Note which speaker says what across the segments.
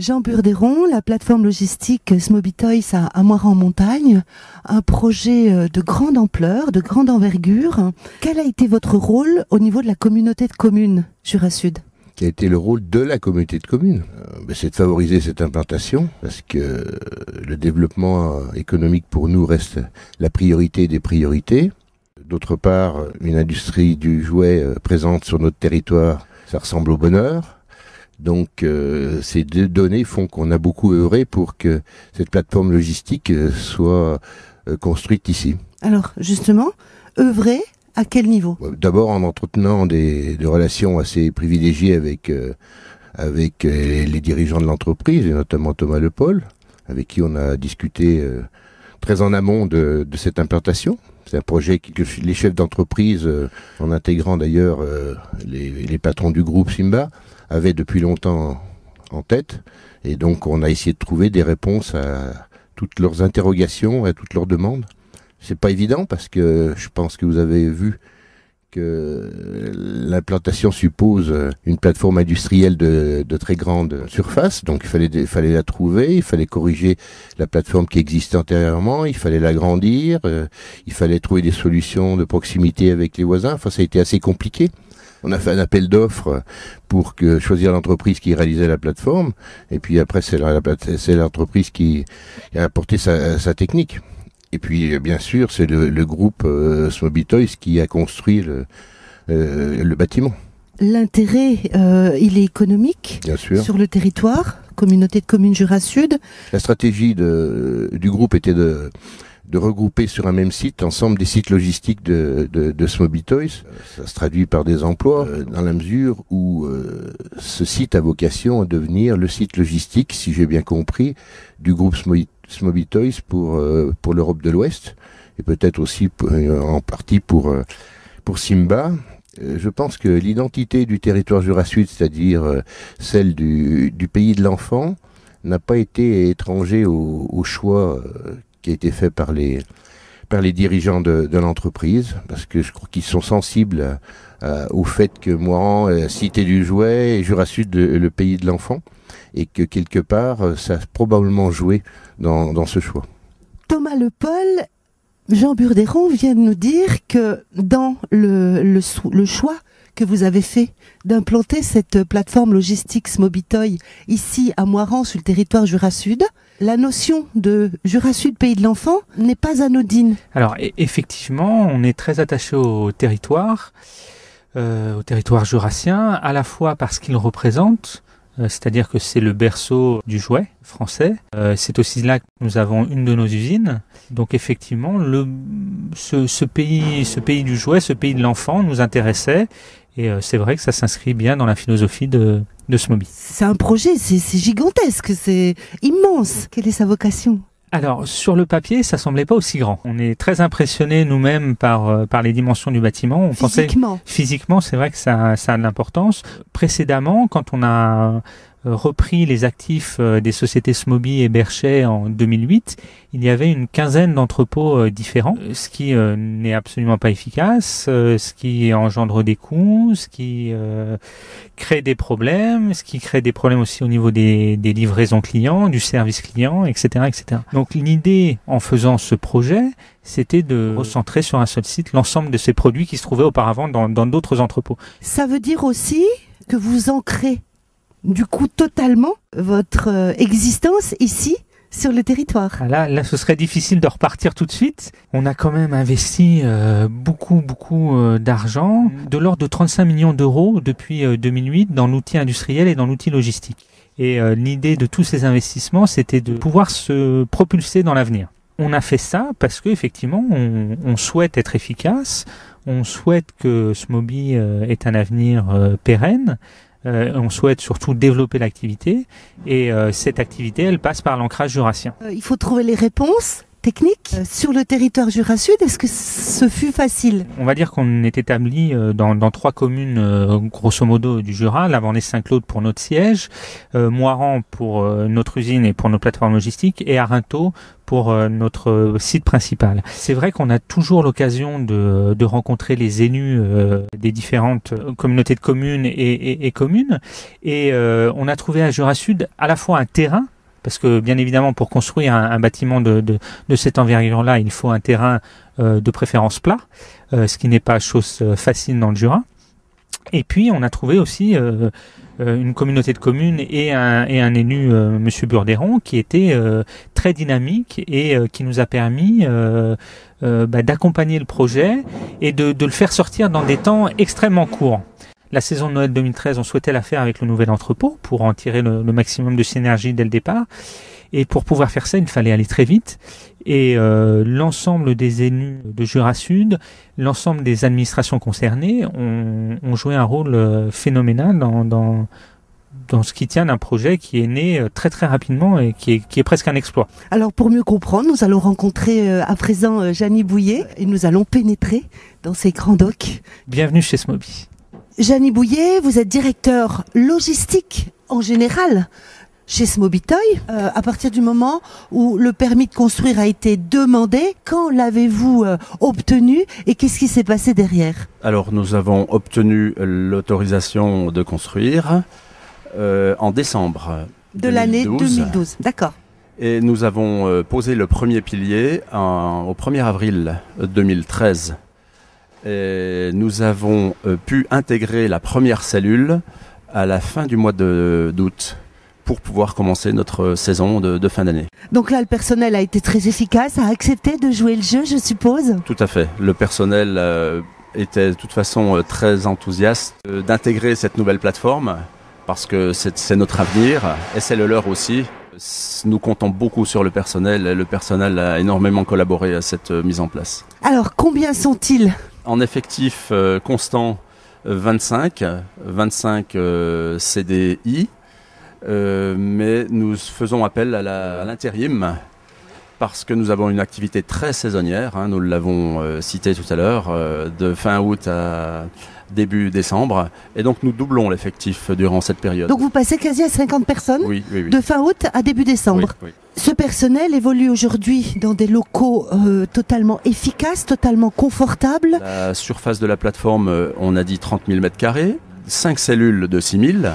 Speaker 1: Jean Burderon, la plateforme logistique Smobitoys à Moirans-en-Montagne, un projet de grande ampleur, de grande envergure. Quel a été votre rôle au niveau de la communauté de communes Jura Sud ?
Speaker 2: Qui a été le rôle de la communauté de communes. C'est de favoriser cette implantation, parce que le développement économique pour nous reste la priorité des priorités. D'autre part, une industrie du jouet présente sur notre territoire, ça ressemble au bonheur. Donc ces deux données font qu'on a beaucoup œuvré pour que cette plateforme logistique soit construite ici.
Speaker 1: Alors justement, œuvrer à quel niveau ?
Speaker 2: D'abord en entretenant des relations assez privilégiées avec les dirigeants de l'entreprise, et notamment Thomas Lepol, avec qui on a discuté très en amont de cette implantation. C'est un projet que les chefs d'entreprise, en intégrant d'ailleurs les patrons du groupe Simba, avaient depuis longtemps en tête. Et donc on a essayé de trouver des réponses à toutes leurs interrogations, à toutes leurs demandes. C'est pas évident parce que je pense que vous avez vu que l'implantation suppose une plateforme industrielle de très grande surface, donc il fallait la trouver, il fallait corriger la plateforme qui existait antérieurement, il fallait l'agrandir, il fallait trouver des solutions de proximité avec les voisins. Enfin, ça a été assez compliqué. On a fait un appel d'offres pour choisir l'entreprise qui réalisait la plateforme, et puis après c'est l'entreprise qui a apporté sa technique. Et puis, bien sûr, c'est le groupe Smobitoys qui a construit le bâtiment.
Speaker 1: L'intérêt, il est économique,
Speaker 2: bien sûr,
Speaker 1: sur le territoire, communauté de communes Jura Sud.
Speaker 2: La stratégie du groupe était de regrouper sur un même site l'ensemble des sites logistiques de Smobitoys. Ça se traduit par des emplois, dans la mesure où ce site a vocation à devenir le site logistique, si j'ai bien compris, du groupe Smobitoys pour l'Europe de l'Ouest, et peut-être aussi en partie pour Simba. Je pense que l'identité du territoire Jura Sud, c'est-à-dire celle du pays de l'enfant, n'a pas été étranger au choix qui a été fait par les dirigeants de l'entreprise, parce que je crois qu'ils sont sensibles au fait que Moirans, cité du jouet, et Jura Sud, le pays de l'enfant, et que quelque part, ça a probablement joué dans ce choix.
Speaker 1: Thomas Lepol, Jean Burderon vient de nous dire que dans le choix que vous avez fait d'implanter cette plateforme logistique Smobitoys ici à Moirans sur le territoire Jura Sud, la notion de Jura Sud, pays de l'enfant, n'est pas anodine.
Speaker 3: Alors effectivement, on est très attaché au territoire jurassien, à la fois parce qu'il représente, c'est-à-dire que c'est le berceau du jouet français. C'est aussi là que nous avons une de nos usines. Donc effectivement, ce pays du jouet, ce pays de l'enfant nous intéressait. Et c'est vrai que ça s'inscrit bien dans la philosophie de Smoby.
Speaker 1: C'est un projet, c'est gigantesque, c'est immense. Quelle est sa vocation ?
Speaker 3: Alors, sur le papier, ça semblait pas aussi grand. On est très impressionnés nous-mêmes par les dimensions du bâtiment. Physiquement, c'est vrai que ça a de l'importance. Précédemment, quand on a repris les actifs des sociétés Smoby et Berchet en 2008, il y avait une quinzaine d'entrepôts différents, ce qui n'est absolument pas efficace, ce qui engendre des coûts, ce qui crée des problèmes, aussi au niveau des livraisons clients, du service client, etc., etc. Donc l'idée en faisant ce projet, c'était de recentrer sur un seul site l'ensemble de ces produits qui se trouvaient auparavant dans d'autres entrepôts.
Speaker 1: Ça veut dire aussi que vous ancrez du coup totalement votre existence ici sur le territoire.
Speaker 3: Là, ce serait difficile de repartir tout de suite. On a quand même investi beaucoup d'argent, de l'ordre de 35 millions d'euros depuis 2008 dans l'outil industriel et dans l'outil logistique. Et l'idée de tous ces investissements, c'était de pouvoir se propulser dans l'avenir. On a fait ça parce que effectivement, on souhaite être efficace, on souhaite que Smoby ait un avenir pérenne. On souhaite surtout développer l'activité et cette activité, elle passe par l'ancrage jurassien.
Speaker 1: Il faut trouver les réponses technique sur le territoire Jura Sud. Est-ce que ce fut facile?
Speaker 3: On va dire qu'on est établi dans 3 communes grosso modo du Jura, Lavernay-Saint-Claude pour notre siège, Moirans pour notre usine et pour nos plateformes logistiques, et Arinthod pour notre site principal. C'est vrai qu'on a toujours l'occasion de rencontrer les élus des différentes communautés de communes et communes, et on a trouvé à Jura Sud à la fois un terrain, parce que bien évidemment pour construire un bâtiment de cette envergure-là, il faut un terrain de préférence plat, ce qui n'est pas chose facile dans le Jura. Et puis on a trouvé aussi une communauté de communes et un élu, Monsieur Burderon, qui était très dynamique et qui nous a permis d'accompagner le projet et de le faire sortir dans des temps extrêmement courts. La saison de Noël 2013, on souhaitait la faire avec le nouvel entrepôt pour en tirer le maximum de synergie dès le départ. Et pour pouvoir faire ça, il fallait aller très vite. Et l'ensemble des élus de Jura Sud, l'ensemble des administrations concernées ont joué un rôle phénoménal dans ce qui tient d'un projet qui est né très très rapidement et qui est presque un exploit.
Speaker 1: Alors pour mieux comprendre, nous allons rencontrer à présent Jeannie Bouillet et nous allons pénétrer dans ces grands docks.
Speaker 3: Bienvenue chez Smoby.
Speaker 1: Jeannie Bouillet, vous êtes directeur logistique en général chez Smobitoy. À partir du moment où le permis de construire a été demandé, quand l'avez-vous obtenu et qu'est-ce qui s'est passé derrière?
Speaker 4: Alors nous avons obtenu l'autorisation de construire en décembre
Speaker 1: de l'année 2012. D'accord.
Speaker 4: Et nous avons posé le premier pilier au 1er avril 2013. Et nous avons pu intégrer la première cellule à la fin du mois d'août pour pouvoir commencer notre saison de fin d'année.
Speaker 1: Donc là, le personnel a été très efficace, a accepté de jouer le jeu, je suppose?
Speaker 4: Tout à fait. Le personnel était de toute façon très enthousiaste d'intégrer cette nouvelle plateforme parce que c'est notre avenir et c'est le leur aussi. Nous comptons beaucoup sur le personnel et le personnel a énormément collaboré à cette mise en place.
Speaker 1: Alors, combien sont-ils?
Speaker 4: En effectif constant, 25 CDI, mais nous faisons appel à l'intérim parce que nous avons une activité très saisonnière, nous l'avons cité tout à l'heure, de fin août à début décembre, et donc nous doublons l'effectif durant cette période.
Speaker 1: Donc vous passez quasi à 50 personnes,
Speaker 4: oui.
Speaker 1: De fin août à début décembre.
Speaker 4: Oui.
Speaker 1: Ce personnel évolue aujourd'hui dans des locaux totalement efficaces, totalement confortables.
Speaker 4: La surface de la plateforme, on a dit 30 000 m², 5 cellules de 6 000,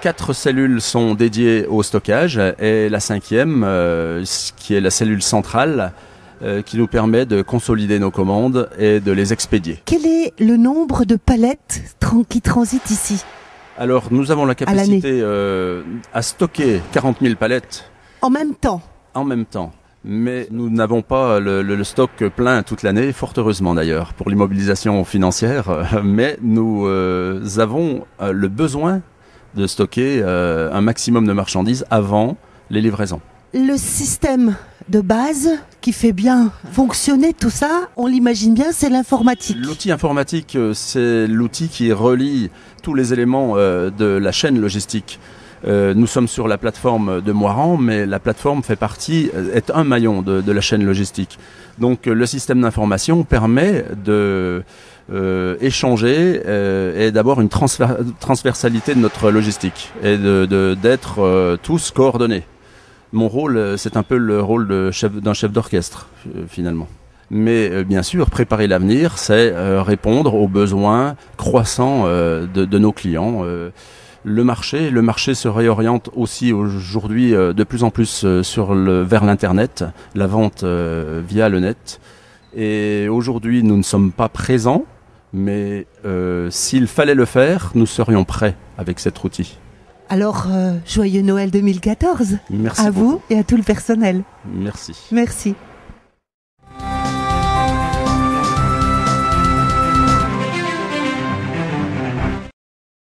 Speaker 4: 4 cellules sont dédiées au stockage et la 5e, qui est la cellule centrale, qui nous permet de consolider nos commandes et de les expédier.
Speaker 1: Quel est le nombre de palettes qui transitent ici?
Speaker 4: Alors nous avons la capacité à stocker 40 000 palettes.
Speaker 1: En même temps? En
Speaker 4: même temps. Mais nous n'avons pas le stock plein toute l'année, fort heureusement d'ailleurs, pour l'immobilisation financière. Mais nous avons le besoin de stocker un maximum de marchandises avant les livraisons.
Speaker 1: Le système de base qui fait bien fonctionner tout ça, on l'imagine bien, c'est l'informatique.
Speaker 4: L'outil informatique, c'est l'outil qui relie tous les éléments de la chaîne logistique. Nous sommes sur la plateforme de Moirans, mais la plateforme est un maillon de la chaîne logistique. Donc le système d'information permet de échanger et d'avoir une transversalité de notre logistique et d'être tous coordonnés. Mon rôle, c'est un peu le rôle d'un chef d'orchestre, finalement. Mais bien sûr, préparer l'avenir, c'est répondre aux besoins croissants de nos clients. Le marché se réoriente aussi aujourd'hui de plus en plus vers l'Internet, la vente via le net. Et aujourd'hui, nous ne sommes pas présents, mais s'il fallait le faire, nous serions prêts avec cet outil.
Speaker 1: Alors, joyeux Noël 2014.
Speaker 4: Merci
Speaker 1: à
Speaker 4: beaucoup.
Speaker 1: vous et à tout le personnel.
Speaker 4: Merci.
Speaker 1: Merci.